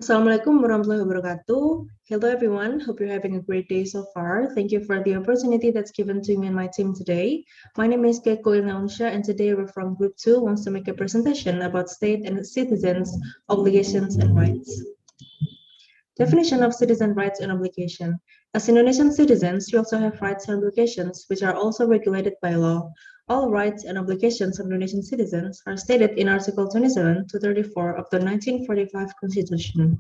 Assalamualaikum warahmatullahi wabarakatuh. Hello everyone, hope you're having a great day so far. Thank you for the opportunity that's given to me and my team today. My name is Keiko Ilnaunsha and today we're from Group 2 wants to make a presentation about state and citizens' obligations and rights. Definition of citizen rights and obligation. As Indonesian citizens, we also have rights and obligations, which are also regulated by law. All rights and obligations of Indonesian citizens are stated in Article 27 to 34 of the 1945 Constitution.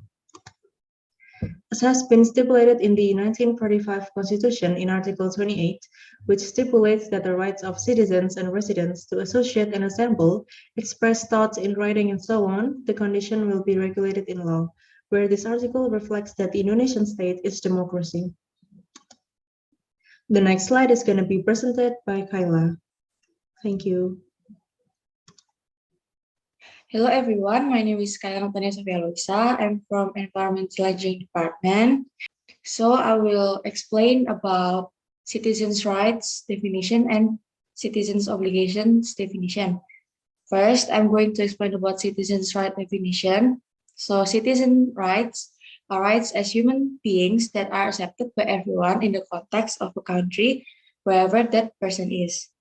As has been stipulated in the 1945 Constitution in Article 28, which stipulates that the rights of citizens and residents to associate and assemble, express thoughts in writing and so on, the condition will be regulated in law, where this article reflects that the Indonesian state is democracy. The next slide is going to be presented by Kyla. Thank you. Hello everyone, my name is Kayla Antonius Sofia Luisa. I'm from Environmental Engineering Department. So I will explain about citizens' rights definition and citizens' obligations definition. First, I'm going to explain about citizens' right definition. So citizen rights are rights as human beings that are accepted by everyone in the context of a country, wherever that person is.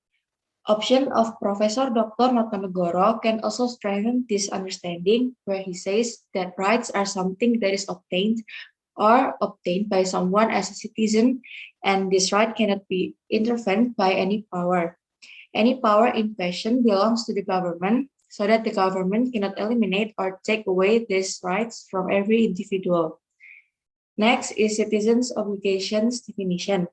Option of Professor Dr. Nopember can also strengthen this understanding, where he says that rights are something that is obtained by someone as a citizen, and this right cannot be intervened by any power. Any power in question belongs to the government, so that the government cannot eliminate or take away these rights from every individual. Next is citizens' obligations definition.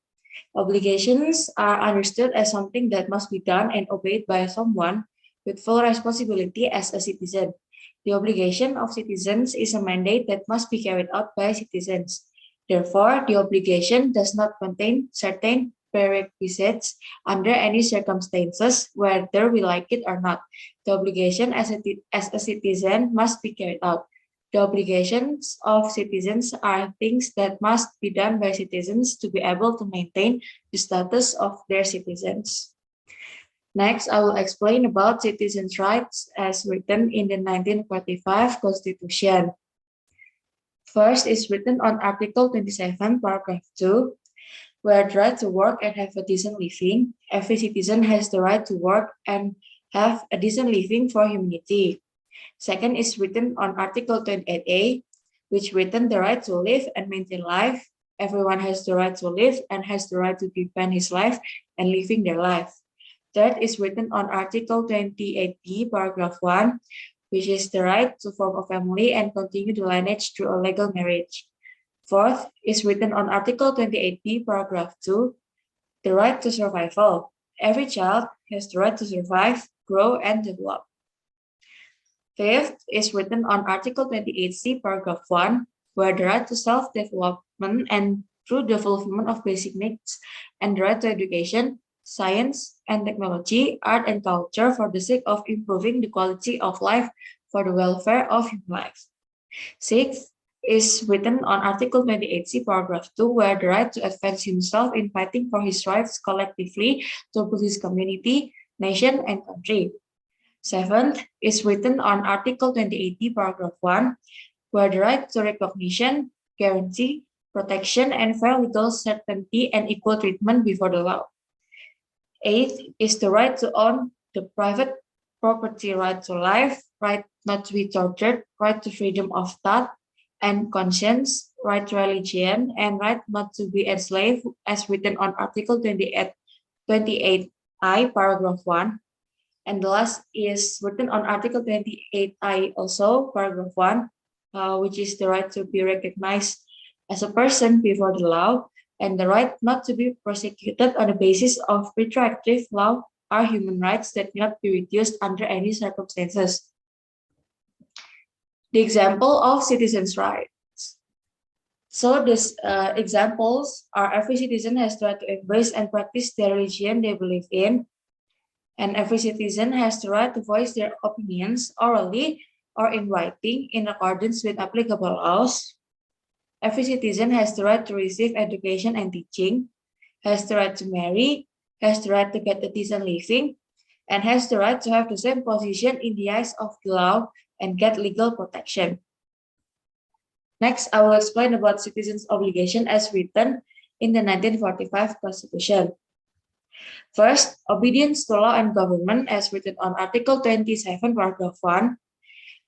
Obligations are understood as something that must be done and obeyed by someone with full responsibility as a citizen. The obligation of citizens is a mandate that must be carried out by citizens. Therefore, the obligation does not contain certain prerequisites under any circumstances, whether we like it or not. The obligation as a citizen must be carried out. The obligations of citizens are things that must be done by citizens to be able to maintain the status of their citizens. Next, I will explain about citizens' rights as written in the 1945 Constitution. First is written on Article 27, Paragraph 2, where the right to work and have a decent living. Every citizen has the right to work and have a decent living for humanity. Second is written on Article 28A, which written the right to live and maintain life. Everyone has the right to live and has the right to defend his life and living their life. Third is written on Article 28B, Paragraph 1, which is the right to form a family and continue the lineage through a legal marriage. Fourth is written on Article 28B, Paragraph 2, the right to survival. Every child has the right to survive, grow, and develop. Fifth is written on Article 28C, Paragraph 1, where the right to self-development and through the fulfillment of basic needs and the right to education, science and technology, art and culture for the sake of improving the quality of life for the welfare of human life. Sixth is written on Article 28C, Paragraph 2, where the right to advance himself in fighting for his rights collectively to build his community, nation, and country. Seventh is written on Article 28D, Paragraph 1, where the right to recognition, guarantee, protection, and fair legal certainty and equal treatment before the law. Eighth is the right to own the private property, right to life, right not to be tortured, right to freedom of thought and conscience, right to religion, and right not to be enslaved, as written on Article 28I, Paragraph 1. And the last is written on Article 28I also, Paragraph 1, which is the right to be recognized as a person before the law, and the right not to be prosecuted on the basis of retroactive law are human rights that cannot be reduced under any circumstances. The example of citizens' rights. So these examples are every citizen has the right to embrace and practice the religion they believe in, and every citizen has the right to voice their opinions orally or in writing in accordance with applicable laws. Every citizen has the right to receive education and teaching, has the right to marry, has the right to get a decent living, and has the right to have the same position in the eyes of the law and get legal protection. Next, I will explain about citizens' obligation as written in the 1945 Constitution. First, obedience to law and government as written on Article 27, Paragraph 1.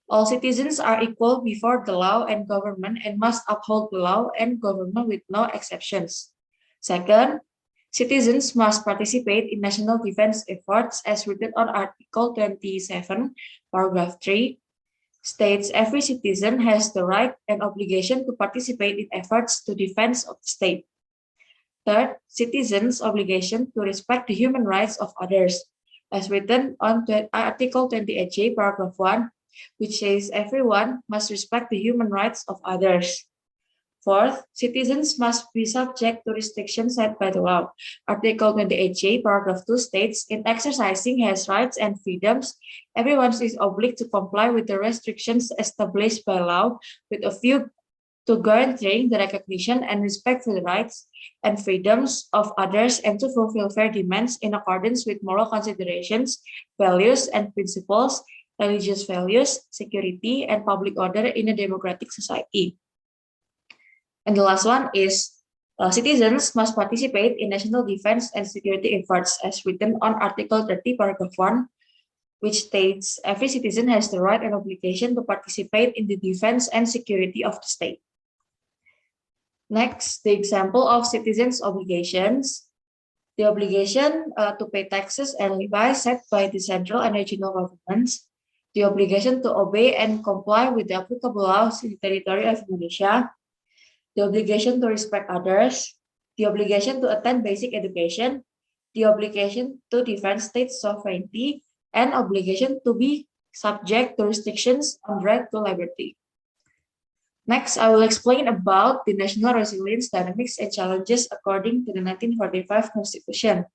All citizens are equal before the law and government and must uphold the law and government with no exceptions. Second, citizens must participate in national defense efforts as written on Article 27, Paragraph 3. States every citizen has the right and obligation to participate in efforts to defense of the state. Third, citizens' obligation to respect the human rights of others, as written on Article 28J, Paragraph 1, which says everyone must respect the human rights of others. Fourth, citizens must be subject to restrictions set by the law. Article 28J, Paragraph 2 states, in exercising his rights and freedoms, everyone is obliged to comply with the restrictions established by law with a view to guaranteeing the recognition and respect for the rights and freedoms of others and to fulfill fair demands in accordance with moral considerations, values, and principles, religious values, security, and public order in a democratic society. And the last one is citizens must participate in national defense and security efforts as written on Article 30, Paragraph 1, which states every citizen has the right and obligation to participate in the defense and security of the state. Next, the example of citizens' obligations. The obligation to pay taxes and levies set by the central and regional governments. The obligation to obey and comply with the applicable laws in the territory of Indonesia. The obligation to respect others. The obligation to attend basic education. The obligation to defend state sovereignty. And obligation to be subject to restrictions on right to liberty. Next, I will explain about the national resilience dynamics and challenges according to the 1945 Constitution.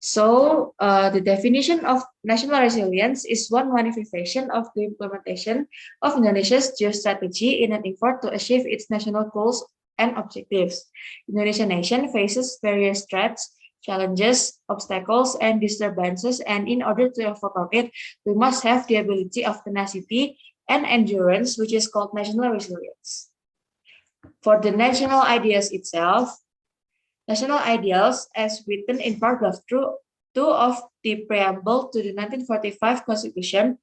So, the definition of national resilience is one manifestation of the implementation of Indonesia's geostrategy in an effort to achieve its national goals and objectives. Indonesian nation faces various threats, challenges, obstacles, and disturbances, and in order to overcome it, we must have the ability of tenacity and endurance, which is called national resilience. For the national ideas itself, national ideals as written in paragraph 2 of the preamble to the 1945 Constitution,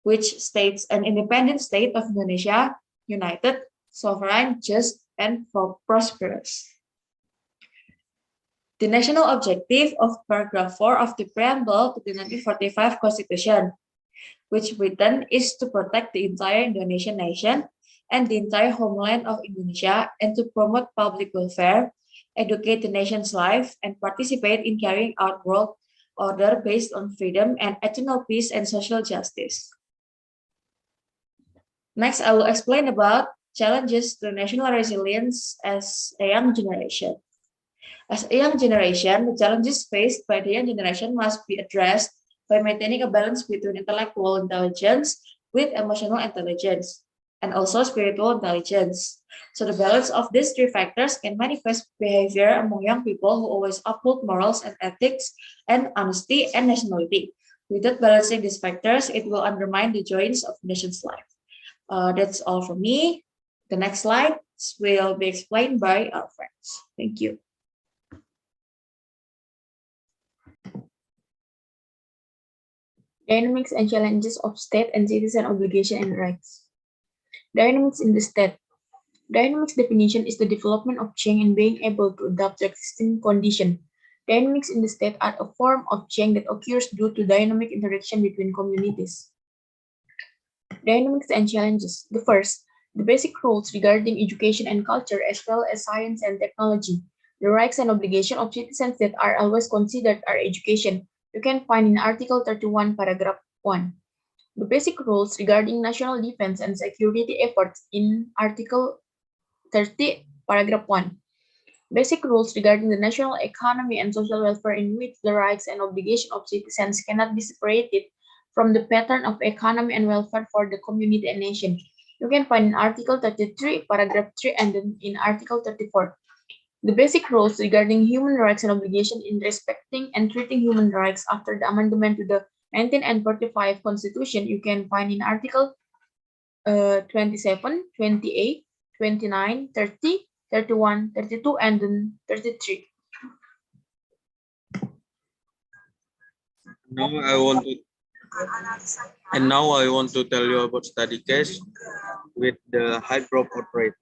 which states an independent state of Indonesia, united, sovereign, just, and prosperous. The national objective of paragraph 4 of the preamble to the 1945 Constitution, which written is to protect the entire Indonesian nation and the entire homeland of Indonesia and to promote public welfare, educate the nation's life, and participate in carrying out world order based on freedom and eternal peace and social justice. Next, I will explain about challenges to national resilience as a young generation. As a young generation, the challenges faced by the young generation must be addressed by maintaining a balance between intellectual intelligence with emotional intelligence and also spiritual intelligence. So the balance of these three factors can manifest behavior among young people who always uphold morals and ethics and honesty and nationality. Without balancing these factors, it will undermine the joys of the nation's life. That's all from me. The next slide will be explained by our friends. Thank you. Dynamics and challenges of state and citizen obligation and rights. Dynamics in the state. Dynamics definition is the development of change and being able to adapt to existing condition. Dynamics in the state are a form of change that occurs due to dynamic interaction between communities. Dynamics and challenges. The first, the basic rules regarding education and culture as well as science and technology. The rights and obligations of citizens that are always considered are education. You can find in Article 31, Paragraph 1. The basic rules regarding national defense and security efforts in Article 30, Paragraph 1. Basic rules regarding the national economy and social welfare in which the rights and obligations of citizens cannot be separated from the pattern of economy and welfare for the community and nation. You can find in Article 33, Paragraph 3, and then in Article 34. The basic rules regarding human rights and obligations in respecting and treating human rights after the amendment to the 1945 Constitution you can find in Article 27, 28, 29, 30, 31, 32, and then 33. Now I want to now I want to tell you about study case with the high dropout rate.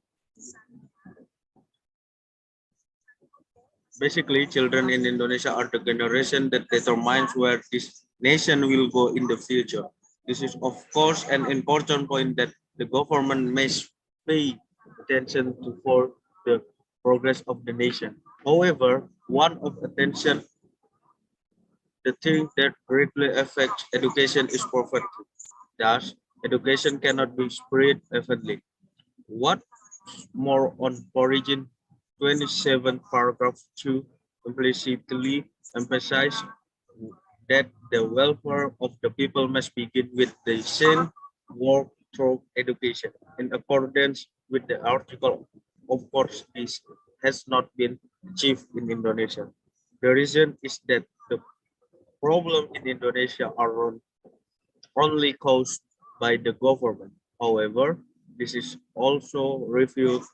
Basically, children in Indonesia are the generation that determines where this nation will go in the future. This is, of course, an important point that the government must pay attention to for the progress of the nation. However, one of attention, the thing that greatly affects education is poverty. Thus, education cannot be spread evenly. What more on origin 27 paragraph 2 implicitly emphasize that the welfare of the people must begin with the same work through education. In accordance with the article, of course, this has not been achieved in Indonesia. The reason is that the problem in Indonesia are only caused by the government. However, this is also revealed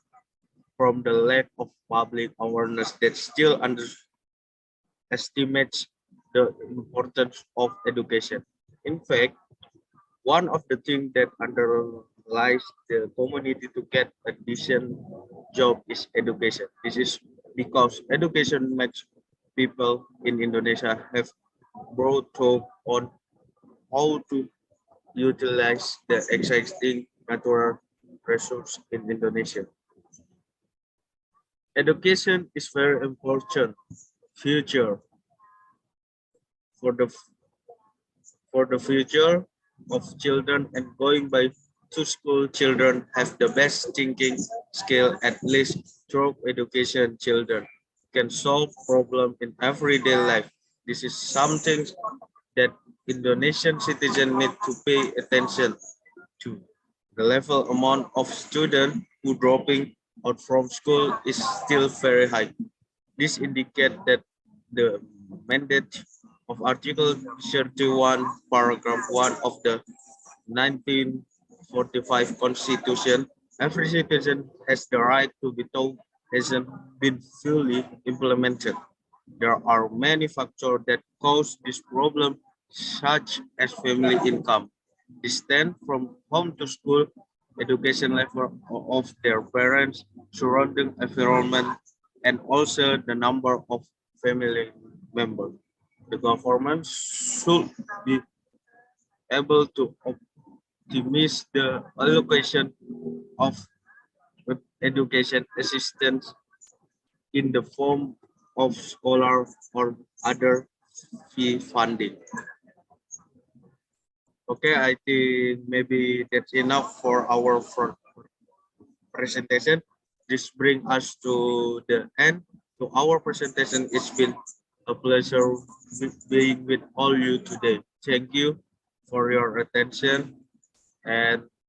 from the lack of public awareness that still underestimates the importance of education. In fact, one of the things that underlies the community to get a decent job is education. This is because education makes people in Indonesia have broad talk on how to utilize the existing natural resource in Indonesia. Education is very important future for the future of children, and going by to school children have the best thinking skill. At least through education, children can solve problem in everyday life. This is something that Indonesian citizens need to pay attention to. The level amount of students who dropping out from school is still very high. This indicates that the mandate of Article 31, Paragraph 1 of the 1945 Constitution, every citizen has the right to be taught, hasn't been fully implemented. There are many factors that cause this problem, such as family income, distance from home to school, education level of their parents, surrounding environment, and also the number of family members. The government should be able to optimize the allocation of education assistance in the form of scholar or other fee funding. Okay, I think maybe that's enough for our presentation. This brings us to the end to our presentation. It's been a pleasure being with all you today. Thank you for your attention, and